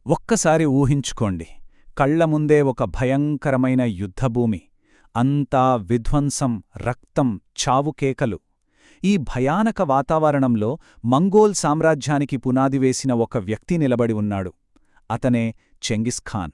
ఒక్కసారి ఊహించుకోండి, కళ్లముందే ఒక భయంకరమైన యుద్ధభూమి, అంతా విధ్వంసం, రక్తం, చావుకేకలు. ఈ భయానక వాతావరణంలో మంగోల్ సామ్రాజ్యానికి పునాది వేసిన ఒక వ్యక్తి నిలబడి ఉన్నాడు. అతనే చెంగిస్ ఖాన్.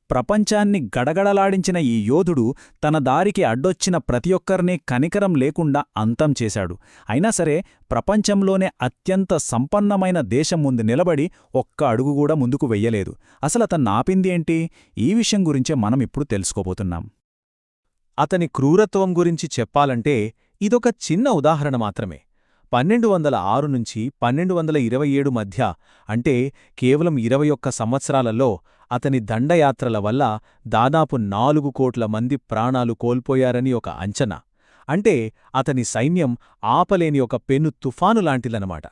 ప్రపంచాన్ని గడగడలాడించిన ఈ యోధుడు తన దారికి అడ్డొచ్చిన ప్రతి ఒక్కరినీ కనికరం లేకుండా అంతం చేశాడు. అయినా సరే ప్రపంచంలోనే అత్యంత సంపన్నమైన దేశం ముందు నిలబడి ఒక్క అడుగుగూడా ముందుకు వెయ్యలేదు. అసలతన్నాపింది ఏంటి? ఈ విషయం గురించే మనం ఇప్పుడు తెలుసుకోబోతున్నాం. అతని క్రూరత్వం గురించి చెప్పాలంటే ఇదొక చిన్న ఉదాహరణ మాత్రమే. 1206 నుంచి 1227 మధ్య, అంటే కేవలం 21 సంవత్సరాలలో అతని దండయాత్రల వల్ల దాదాపు 4 కోట్ల మంది ప్రాణాలు కోల్పోయారని ఒక అంచనా. అంటే అతని సైన్యం ఆపలేని ఒక పెను తుఫానులాంటిదనమాట.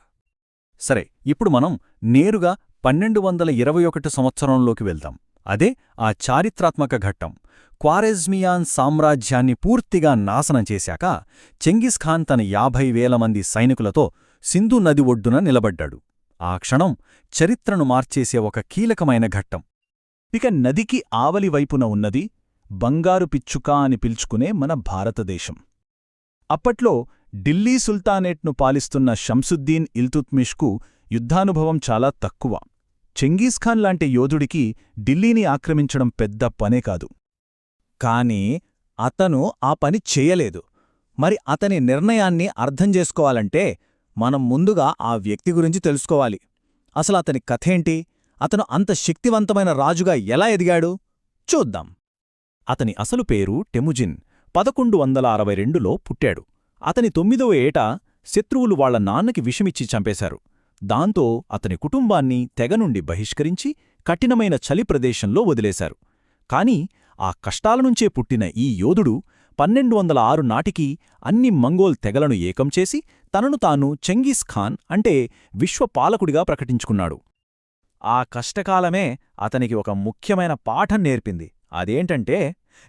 సరే, ఇప్పుడు మనం నేరుగా 1221 సంవత్సరంలోకి వెళ్దాం. అదే ఆ చారిత్రాత్మక ఘట్టం. ఖ్వారెజ్మియాన్ సామ్రాజ్యాన్ని పూర్తిగా నాశనం చేశాక చెంగిస్ ఖాన్ తన 50,000 మంది సైనికులతో సింధు నది ఒడ్డున నిలబడ్డాడు. ఆ క్షణం చరిత్రను మార్చేసే ఒక కీలకమైన ఘట్టం. ఇక నదికి ఆవలివైపున ఉన్నది బంగారు పిచ్చుక అని పిలుచుకునే మన భారతదేశం. అప్పట్లో ఢిల్లీ సుల్తానేట్ను పాలిస్తున్న షంసుద్దీన్ ఇల్తుత్మిష్కు యుద్ధానుభవం చాలా తక్కువ. చెంగీజ్ ఖాన్ లాంటి యోధుడికి ఢిల్లీని ఆక్రమించడం పెద్ద పనే కాదు. కాని అతను ఆ పని చెయ్యలేదు. మరి అతని నిర్ణయాన్ని అర్థం చేసుకోవాలంటే మనం ముందుగా ఆ వ్యక్తి గురించి తెలుసుకోవాలి. అసలతని కథేంటి? అతను అంత శక్తివంతమైన రాజుగా ఎలా ఎదిగాడు? చూద్దాం. అతని అసలు పేరు టెముజిన్. 1162లో పుట్టాడు. అతని 9వ ఏట శత్రువులు వాళ్ల నాన్నకి విషమిచ్చి చంపేశారు. దాంతో అతని కుటుంబాన్ని తెగ నుండి బహిష్కరించి కఠినమైన చలి ప్రదేశంలో వదిలేశారు. కాని ఆ కష్టాలనుంచే పుట్టిన ఈ యోధుడు 1206 నాటికి అన్ని మంగోల్ తెగలను ఏకం చేసి తనను తాను చెంగిస్ ఖాన్, అంటే విశ్వపాలకుడిగా ప్రకటించుకున్నాడు. ఆ కష్టకాలమే అతనికి ఒక ముఖ్యమైన పాఠం నేర్పింది. అదేంటంటే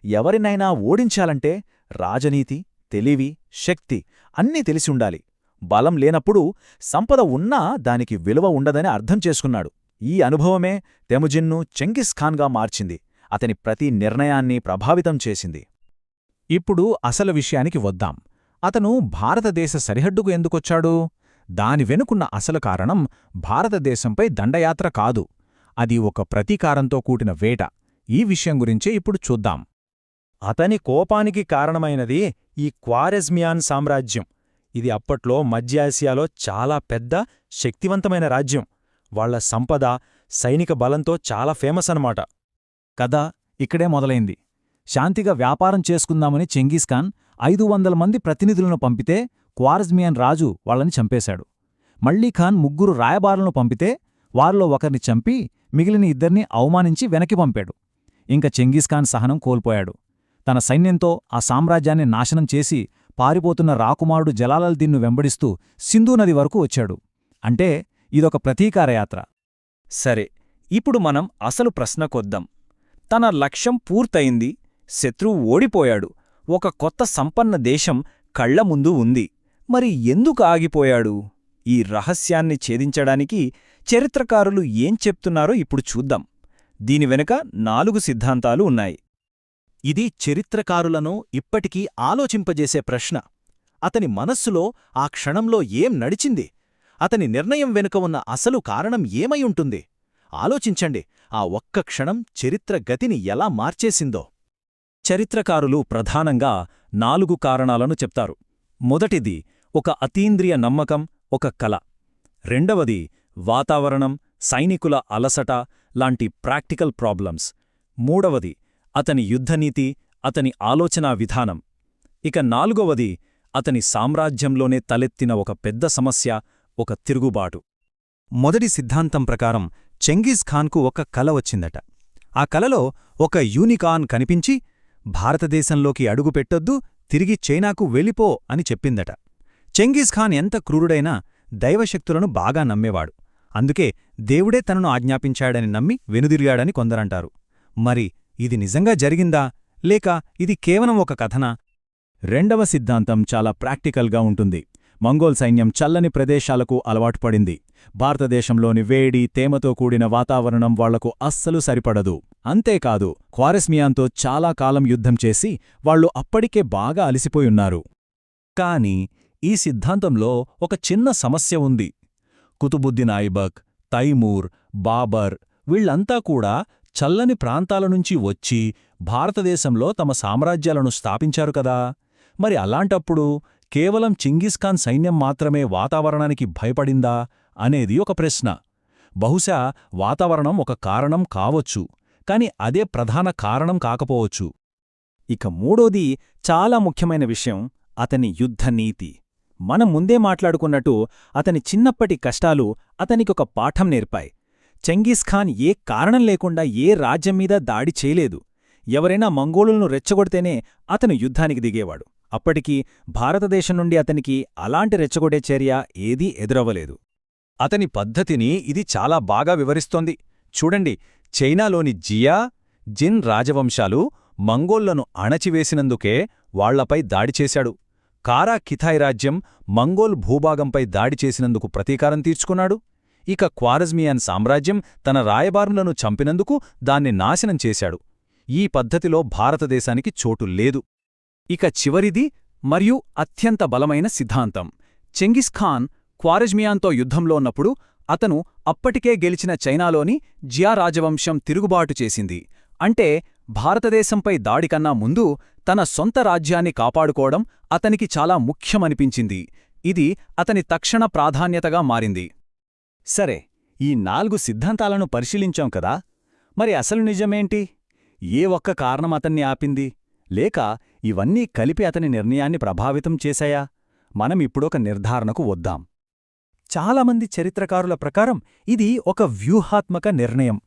ఎవరినైనా ఓడించాలంటే రాజనీతి, తెలివి, శక్తి అన్నీ తెలిసి ఉండాలి. బలం లేనప్పుడు సంపద ఉన్నా దానికి విలువ ఉండదని అర్థం చేసుకున్నాడు. ఈ అనుభవమే తెముజిన్ను చెంగిస్ ఖాన్గా మార్చింది. అతని ప్రతి నిర్ణయాన్ని ప్రభావితం చేసింది. ఇప్పుడు అసలు విషయానికి వద్దాం. అతను భారతదేశ సరిహద్దుకు ఎందుకొచ్చాడు? దాని వెనుకున్న అసలు కారణం భారతదేశంపై దండయాత్ర కాదు. అది ఒక ప్రతీకారంతో కూటిన వేట. ఈ విషయం గురించే ఇప్పుడు చూద్దాం. అతని కోపానికి కారణమైనది ఈ ఖ్వారెజ్మియాన్ సామ్రాజ్యం. ఇది అప్పట్లో మధ్యాసియాలో చాలా పెద్ద, శక్తివంతమైన రాజ్యం. వాళ్ల సంపద, సైనిక బలంతో చాలా ఫేమస్ అన్నమాట. కథ ఇక్కడే మొదలైంది. శాంతిగా వ్యాపారం చేసుకుందామని చెంగీజ్ ఖాన్ 500 మంది ప్రతినిధులను పంపితే ఖ్వారెజ్మియాన్ రాజు వాళ్ళని చంపేశాడు. మళ్లీ ఖాన్ 3 రాయబారులను పంపితే వారిలో ఒకరిని చంపి మిగిలిన 2ని అవమానించి వెనక్కి పంపాడు. ఇంక చెంగీజ్ ఖాన్ సహనం కోల్పోయాడు. తన సైన్యంతో ఆ సామ్రాజ్యాన్ని నాశనం చేసి పారిపోతున్న రాకుమారుడు జలాలద్దీన్ను వెంబడిస్తూ సింధూ నది వరకు వచ్చాడు. అంటే ఇదొక ప్రతీకారయాత్ర. సరే, ఇప్పుడు మనం అసలు ప్రశ్నకొద్దాం. తన లక్ష్యం పూర్తయింది, శత్రువు ఓడిపోయాడు, ఒక కొత్త సంపన్న దేశం కళ్ల ముందు ఉంది. మరి ఎందుకు ఆగిపోయాడు? ఈ రహస్యాన్ని ఛేదించడానికి చరిత్రకారులు ఏం చెప్తున్నారో ఇప్పుడు చూద్దాం. దీని వెనుక 4 సిద్ధాంతాలు ఉన్నాయి. ఇది చరిత్రకారులను ఇప్పటికీ ఆలోచింపజేసే ప్రశ్న. అతని మనస్సులో ఆ క్షణంలో ఏం నడిచింది? అతని నిర్ణయం వెనుక ఉన్న అసలు కారణం ఏమై ఉంటుంది? ఆలోచించండి. ఆ ఒక్క క్షణం చరిత్ర గతిని ఎలా మార్చేసిందో. చరిత్రకారులు ప్రధానంగా 4 కారణాలను చెప్తారు. మొదటిది ఒక అతీంద్రియ నమ్మకం, ఒక కల. రెండవది వాతావరణం, సైనికుల అలసట లాంటి ప్రాక్టికల్ ప్రాబ్లమ్స్. మూడవది అతని యుద్ధనీతి, అతని ఆలోచనా విధానం. ఇక 4వది అతని సామ్రాజ్యంలోనే తలెత్తిన ఒక పెద్ద సమస్య, ఒక తిరుగుబాటు. మొదటి సిద్ధాంతం ప్రకారం చెంగీజ్ ఖాన్కు ఒక కల వచ్చిందట. ఆ కలలో ఒక యూనికార్న్ కనిపించి భారతదేశంలోకి అడుగుపెట్టొద్దు, తిరిగి చైనాకు వెళ్ళిపో అని చెప్పిందట. చెంగీజ్ ఖాన్ ఎంత క్రూరుడైనా దైవశక్తులను బాగా నమ్మేవాడు. అందుకే దేవుడే తనను ఆజ్ఞాపించాడని నమ్మి వెనుదిరిగాడని కొందరంటారు. మరి ఇది నిజంగా జరిగిందా, లేక ఇది కేవలం ఒక కథనా? రెండవ సిద్ధాంతం చాలా ప్రాక్టికల్గా ఉంటుంది. మంగోల్ సైన్యం చల్లని ప్రదేశాలకు అలవాటు పడింది. భారతదేశంలోని వేడి, తేమతో కూడిన వాతావరణం వాళ్లకు అస్సలు సరిపడదు. అంతేకాదు, ఖ్వారెస్మియాన్తో చాలా కాలం యుద్ధం చేసి వాళ్లు అప్పటికే బాగా అలసిపోయున్నారు. కాని ఈ సిద్ధాంతంలో ఒక చిన్న సమస్య ఉంది. కుతుబుద్దీన్ ఐబక్, తైమూర్, బాబర్ వీళ్లంతా కూడా చల్లని ప్రాంతాల నుంచి వచ్చి భారతదేశంలో తమ సామ్రాజ్యాలను స్థాపించారు కదా. మరి అలాంటప్పుడు కేవలం చింగిస్ఖాన్ సైన్యం మాత్రమే వాతావరణానికి భయపడిందా అనేది ఒక ప్రశ్న. బహుశా వాతావరణం ఒక కారణం కావచ్చు, కాని అదే ప్రధాన కారణం కాకపోవచ్చు. ఇక మూడోది చాలా ముఖ్యమైన విషయం, అతని యుద్ధనీతి. మనం ముందే మాట్లాడుకున్నట్టు అతని చిన్నప్పటి కష్టాలు అతనికొక పాఠం నేర్పాయి. చెంగీస్ఖాన్ ఏ కారణం లేకుండా ఏ రాజ్యం మీద దాడి చేయలేదు. ఎవరైనా మంగోలులను రెచ్చగొడితేనే అతను యుద్ధానికి దిగేవాడు. అప్పటికి భారతదేశం నుండి అతనికి అలాంటి రెచ్చగొట్టే చర్య ఏదీ ఎదురవ్వలేదు. అతని పద్ధతిని ఇది చాలా బాగా వివరిస్తోంది. చూడండి, చైనాలోని జియా, జిన్ రాజవంశాలు మంగోళ్లను అణచివేసినందుకే వాళ్లపై దాడి చేశాడు. కారా కిథాయ్ రాజ్యం మంగోల్ భూభాగంపై దాడి చేసినందుకు ప్రతీకారం తీర్చుకున్నాడు. ఇక ఖ్వారెజ్మియాన్ సామ్రాజ్యం తన రాయబారులను చంపినందుకు దాన్ని నాశనం చేశాడు. ఈ పద్ధతిలో భారతదేశానికి చోటు లేదు. ఇక చివరిది మరియు అత్యంత బలమైన సిద్ధాంతం. చెంగిస్ఖాన్ ఖ్వారెజ్మియాన్తో యుద్ధంలో ఉన్నప్పుడు అతను అప్పటికే గెలిచిన చైనాలోని జియా రాజవంశం తిరుగుబాటు చేసింది. అంటే భారతదేశంపై దాడికన్నా ముందు తన సొంత రాజ్యాన్ని కాపాడుకోవడం అతనికి చాలా ముఖ్యమనిపించింది. ఇది అతని తక్షణ ప్రాధాన్యతగా మారింది. సరే, ఈ 4 సిద్ధాంతాలను పరిశీలించాం కదా. మరి అసలు నిజమేంటి? ఏ ఒక్క కారణం అతన్ని ఆపింది? లేక ఇవన్నీ కలిపి అతని నిర్ణయాన్ని ప్రభావితం చేశాయా? మనం ఇప్పుడొక నిర్ధారణకు వద్దాం. చాలామంది చరిత్రకారుల ప్రకారం ఇది ఒక వ్యూహాత్మక నిర్ణయం.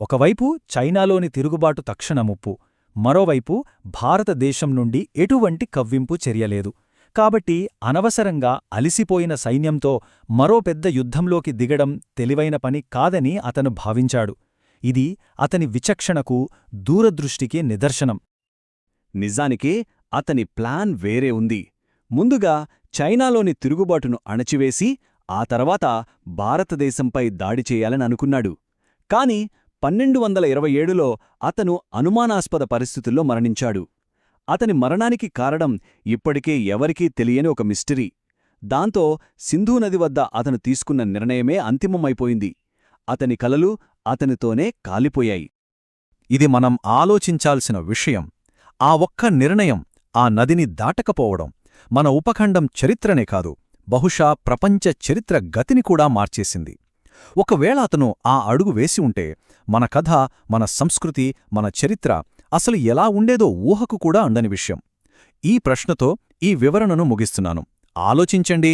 ఒకవైపు చైనాలోని తిరుగుబాటు తక్షణ ముప్పు, మరోవైపు భారతదేశం నుండి ఎటువంటి కవ్వింపు చర్యలేదు. కాబట్టి అనవసరంగా అలిసిపోయిన సైన్యంతో మరో పెద్ద యుద్ధంలోకి దిగడం తెలివైన పని కాదని అతను భావించాడు. ఇది అతని విచక్షణకు, దూరదృష్టికి నిదర్శనం. నిజానికి అతని ప్లాన్ వేరే ఉంది. ముందుగా చైనాలోని తిరుగుబాటును అణచివేసి ఆ తర్వాత భారతదేశంపై దాడి చేయాలని అనుకున్నాడు. కాని 1227లో అతను అనుమానాస్పద పరిస్థితుల్లో మరణించాడు. అతని మరణానికి కారణం ఇప్పటికే ఎవరికీ తెలియని ఒక మిస్టరీ. దాంతో సింధూ నది వద్ద అతను తీసుకున్న నిర్ణయమే అంతిమమైపోయింది. అతని కలలు అతనితోనే కాలిపోయాయి. ఇది మనం ఆలోచించాల్సిన విషయం. ఆ ఒక్క నిర్ణయం, ఆ నదిని దాటకపోవడం, మన ఉపఖండం చరిత్రనే కాదు, బహుశా ప్రపంచ చరిత్ర గతిని కూడా మార్చేసింది. ఒకవేళ అతను ఆ అడుగు వేసి ఉంటే మన కథ, మన సంస్కృతి, మన చరిత్ర అసలు ఎలా ఉండేదో ఊహకు కూడా అందని విషయం. ఈ ప్రశ్నతో ఈ వివరణను ముగిస్తున్నాను. ఆలోచించండి.